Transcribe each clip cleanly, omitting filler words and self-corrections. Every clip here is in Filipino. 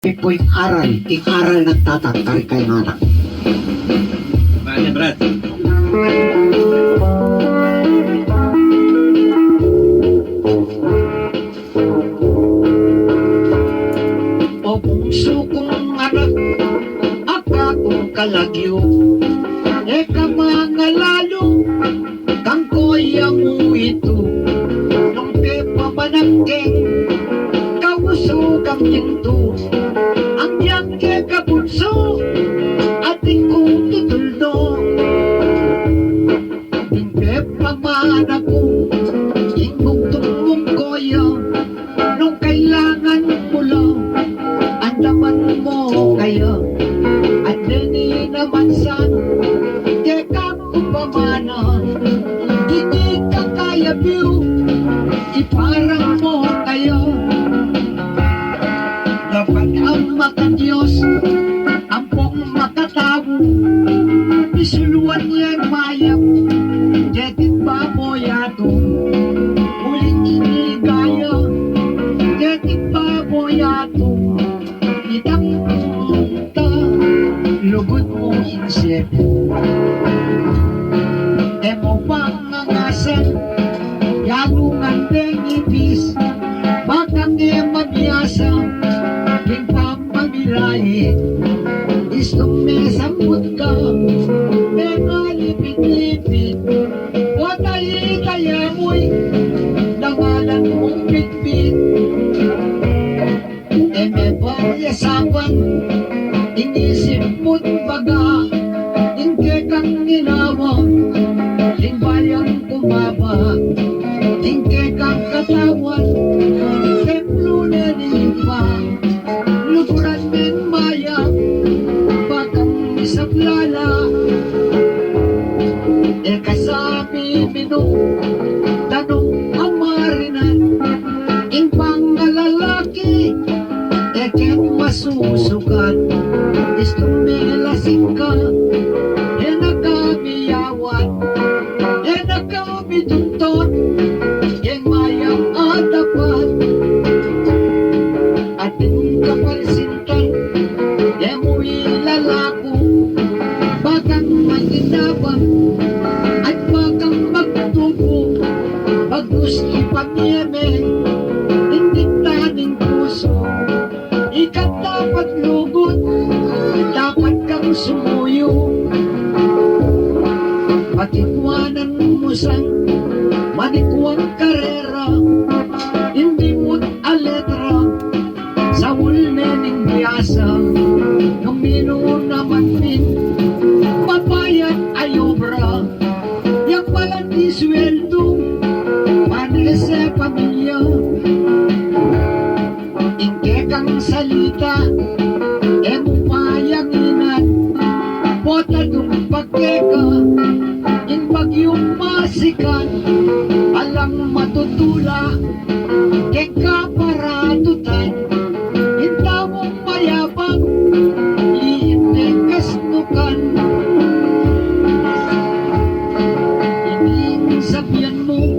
Ko'y aral nagtatangkal kay anak. Paano, Brad? O bungso kong anak, akakong kalagyo, eka mga lalo, kang koya mo ito, nung pepa manangking, kauso kang yinto, ang yangke kabunso, ating kong tutuldo, yung pepa manako, ingong tumong koya, nung kailangan mo lang, andaman mo kaya, at dini naman san, teka kumamana, hindi ka kaya view, iparang mo kayo. Dapat ang makadiyos, ang pong makatawo, isuluan niyang mayap, jetit ba mo yato, uling iligaya, jetit ba mo yato, itang punta, lugod mo insip. Emo pangangasan, yagungan ng ibis, bakang emamyasa, king pamamirahe, istong mesambut ka, mengalipit-lipit, watay kaya mo'y, dangalan mong bitbit. Eme baryasapan, inisip mo't baga, hindi kang ginawa, limbayang kumaba, hindi kang katawan, templo na nimba, luburan din maya, bakang isablala, e kasabi minong, tanong ang marinan, ing pangalalaki, e ken masusukat, istong melasing ka, e nakabiyawat, e nakabiduntot, e mayang atapat, at yung kapalsintan, e mo'y lalako, bakang maginabang, at bakang magtubo, bagus ipamiyeme, hindi taning puso, ikat dapat lugod, dapat kang sumuyo, patikwanan mo sang manikwang karera, hindi mo't aletra, sa wulnening biyasa, nung mino naman min, papayat ay obra, yang walang disweldo, panese pamilya, ingke kang salita, emo payanginan, bota dung pagkeka, in bagyong masikan, alang matutula, keka paratutan, hinta mong mayabang, liit kasnukan. Ining sabihan mo,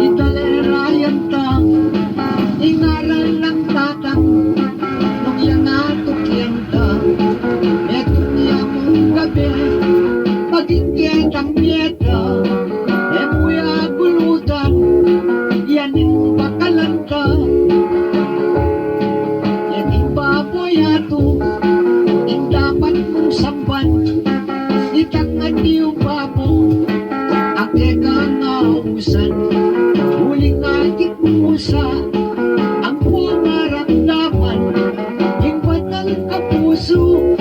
italerayan ta, ingaral ng tatang, nung yang atukyan ta, eto niya mong gabi, maging kitang nieta, emuya gulutan, yaning bakalanta, yaning baboyato, ing dapat mong samban, ikang adiw babo, ake ka nga usan, huling agit musa, ang pumaramdaman, ing banal ka puso,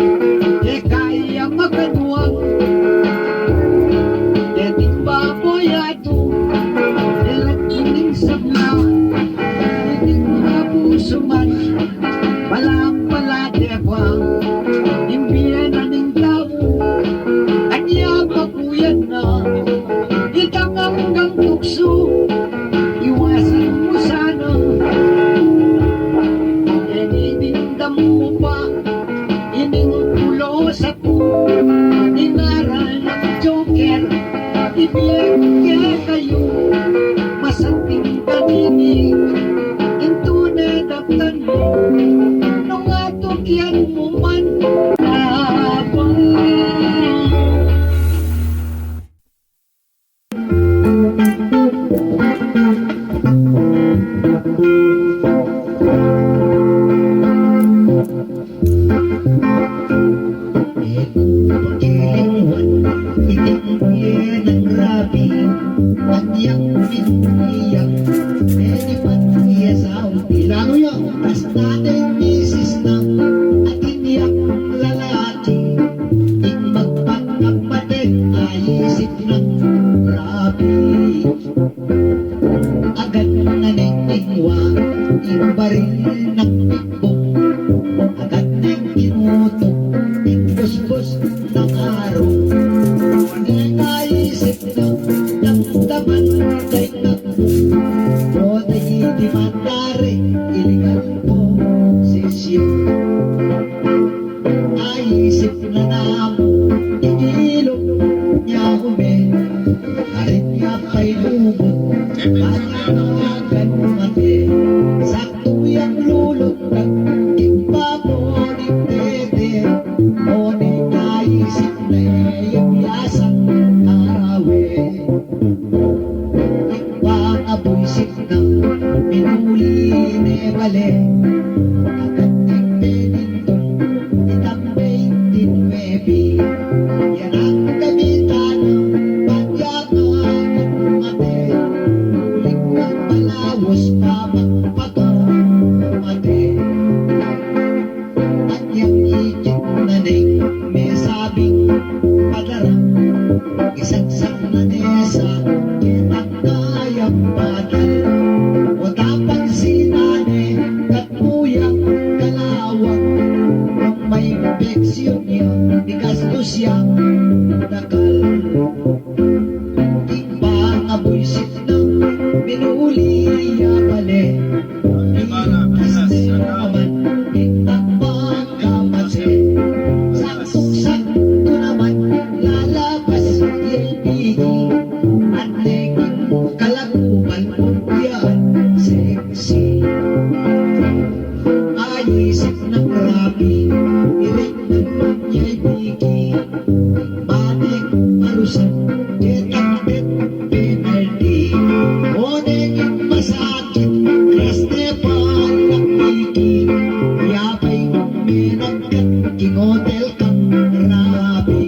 e kaya magaduwag, yaning baboyato, elat ining sabla, ining mga puso man, walang palateba, imbiyan na ning tao, kanya mapuyan na, itang hanggang tukso, iwasan mo sana, inindam mo pa, ining ulo sa po, inaral ng joker, ibigay kayo, masanting kanini, intunay daptan mo, nung Yan mo man habang pagkiliwan, itingiyan ng grabe, at yang piniyang, pwede ba't iyasaw, ilano yan, tas natin misis na, at iniyak lalaki, ing magpagkapatid, ayisip ng grabe. Agad na ningwa, ing baril ng tikbok, agad nang tinutok, ing busbus ng araw. Hindi naisip na, damdaman kay nakbo, o di matari, iligal po sisyon. Naisip na namo, igilog niya ube, karit niya pa'y lumot, panawagan mati, sakto yung lulundag, ipaponik tete, o di naisip na yung yasang arawe. Ipangabuisip na minuli ni bale, agad nagpinintong itambay din webi, yan ang gamitan ng pagyakan ng mati, uling ng malawos pa magpagkamati. At yung ikit na ning may sabing padara, isagsak na nesa, kitang kayang badal, o tapang sinane, katmuyang kalawang, nang may infeksyon niya, igastos siyang dakal. Ipangabuisit ng minuli ya bale, ikas din naman, itang pagkamasi, saktong-sakto naman, lalabas yung pigi, at naging kalaguban, yan sexy. Ayisip ng rapi, iringnan niya'y bigi, manik marusan, ketapit penalty, o naging masakit, kraste palakiki, yapay minangkat, kingotel kang rapi.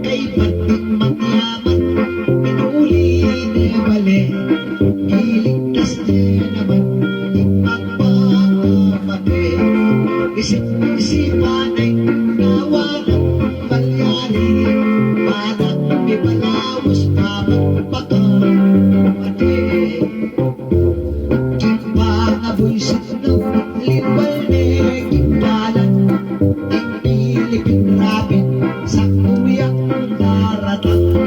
Kay bating mangyaman, pinuli ni bale, iligtas din naman, ipagpapamate. Isip-isipan ay nawa ng palyari, parang ibalawos pa magpagkamate. Ipangabuisit ng limbal neging balat, ang Pilipin rapid, sa kuyang daratang,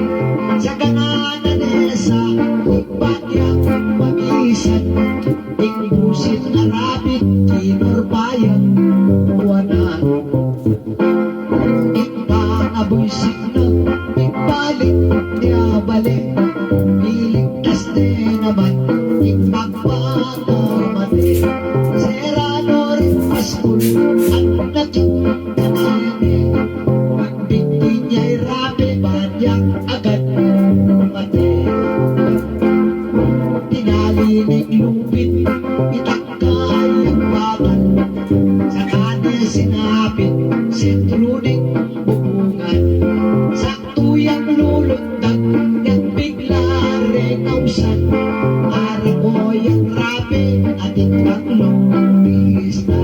sa kananan nesa, ipagyang magisan, ingbusit na rapid, tinurbayan, buwanan. Ipangabuisit ng ibalik niya balik, iligtas din naman, ipagpapamate. Serrano rin paskul, at naging kanane, pagbigti niya'y rapi, banyak agad mate. Tinalinig lupit, itakay ang bagal, sa kanya sinapit, sintruning bubungan, sakto yung lulundag, yung bigla rin nausan, araw yung rapi, ating tatlong pista.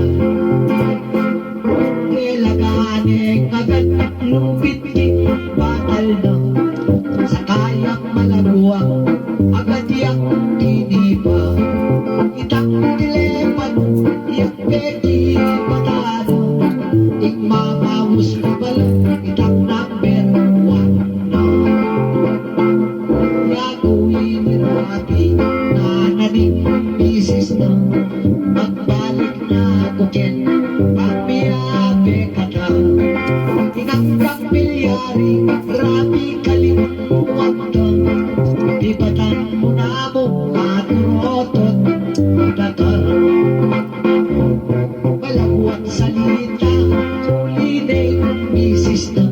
Kilaganing agad lupit batal na, sa kayang malaguang, agad yung tinipa, itang dileman, yung peki patano, ting mamawos na pala, itang number one na. Yaguin ni Rapi, nananing misis na, magbalik na kukin, pagmiyabi kata, tinanggap milyari, Rapi kalimutan ka, ibatan mo na mo, katurotot, datar. Walang bawat salita, ulitin misis na.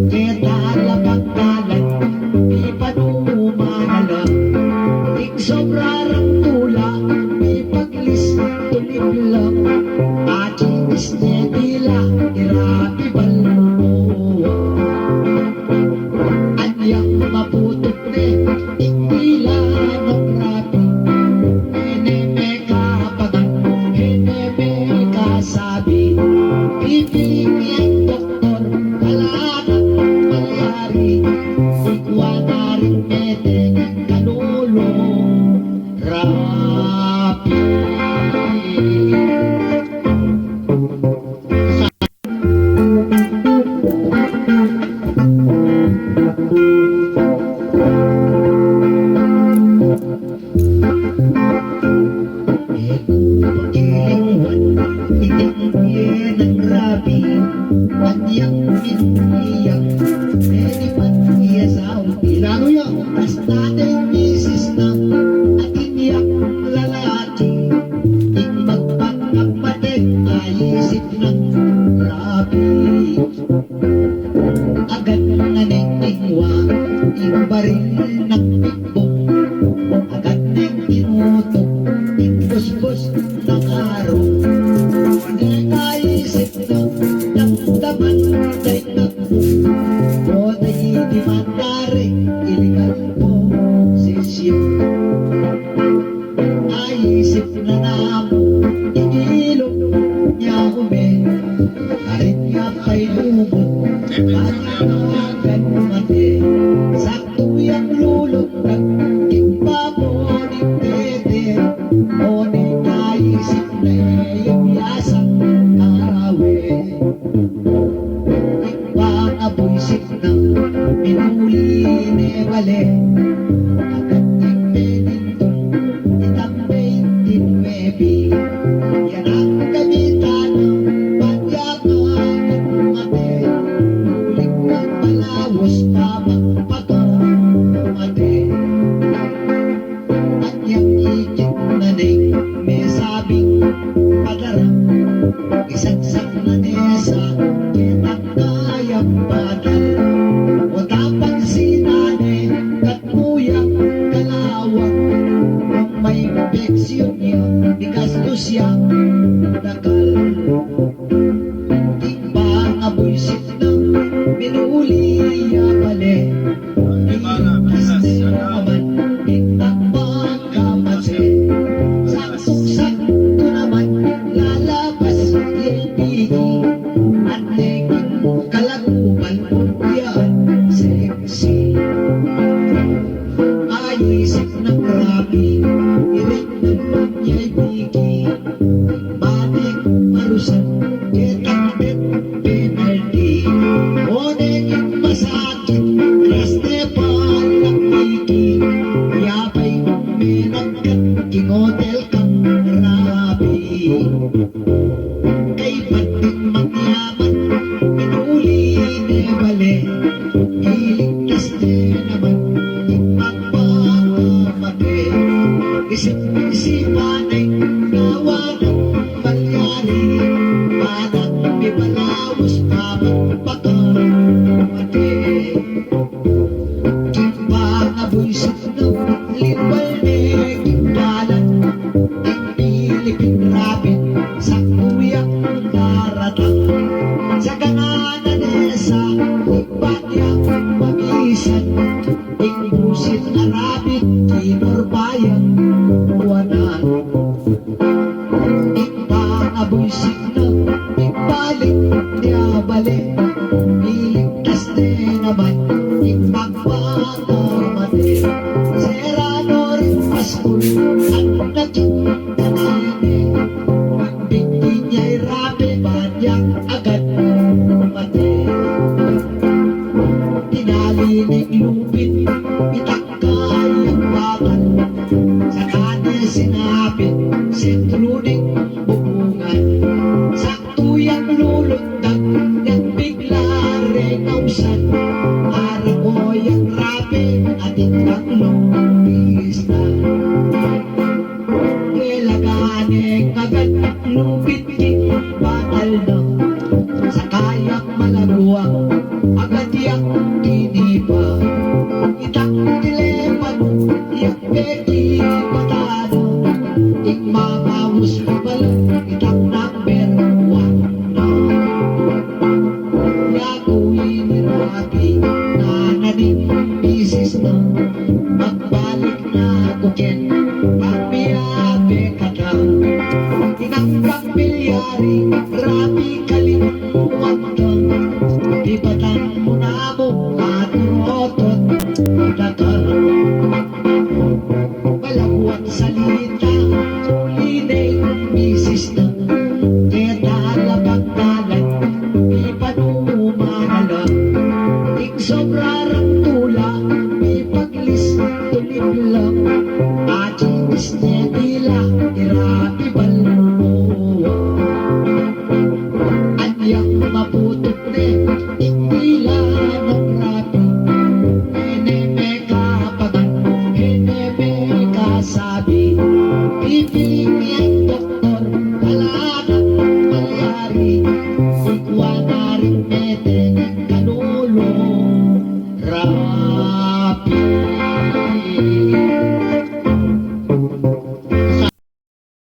Kaya talabang kalan, di panumanala. Ing sobrarang tula, di paglis, tulip lang. Atis niya tila, irapi balmuwa. Anyang maputot ne, ikila ng rapi. Heneme kapagan, heneme kasabi. Pipiling yang doktor, kalanak malyari. Ikwa na rin mete, kanulong rapi. Pagkilingwan, itingin ng rabi. Anyang miniyang, edipan iya sa umpi. Lalo yan, tas natin misis na, at iniyak lalaki. Ing magpangapatid, ayisip ng rabi. Agad na ningtingwa, ing baril ng pikbong. Agad nang tinutok, ing busbus ng araw. Nakaisip na, damdaman kay nakbong. O na'y di mandari, iligal po sisyon. Naisip na namo, igilog niya ube. Karin nga pa'y lumot, panawagan mati. Sakto yung lulundag, ipamoning tete. O naisip na yung yasang arawe. Ikbang abuisip na, minuli ni bale. Agad yung menintong, itambay din webi. Yan ang gamitan ng panyakan ng mate. Uling ng malawos pa magpapamate. At yung ikit na ning may sabing padarang. Isagsak na nesa, kitang kayang badal. O tapang sinane, katmuyang kalawang. Kung may infeksyon niya, di gastos yang nakal. Timbang abuisit na, minuli ya bale. Ikas na naman, kitang pagkamase. Saktong-sakto naman, lalabas yung pigi. At naging kalagupan, yan sexy. Ayisip ng rapi, iring naman niya'y bigi. Batik marusan, ketang-bet penalty. O naging masakit, Esteban ng bigi. Yapay minagkat, king hotel kang rapi. Kay pating mangyaman, minuli ni bale. Iligtas din naman, ipagpakamate. Isip-isipan ay gawa ng palyari. Parang may malawos pa magpakamate. Kimbang abuisit ng limbal ni kimbalan. Ang Pilipin rapid sa kuyang daratang. Sa kananan esa, ibadyang magisan. Ingbusit na rapid, kinurbayang buwanan. Imbang abuisit ng imbalik niya bale. Iligtas din naman, imbang pagkamate. Serrano rin paskul, at naging kanine. Pagbigti niya'y rapi, banyak agad mate. Tinalinig lupit, itakay ang bakal. Sa kanya sinapit, sentruning bubungan. nangyari? Grabe kalimot, wag kang di ba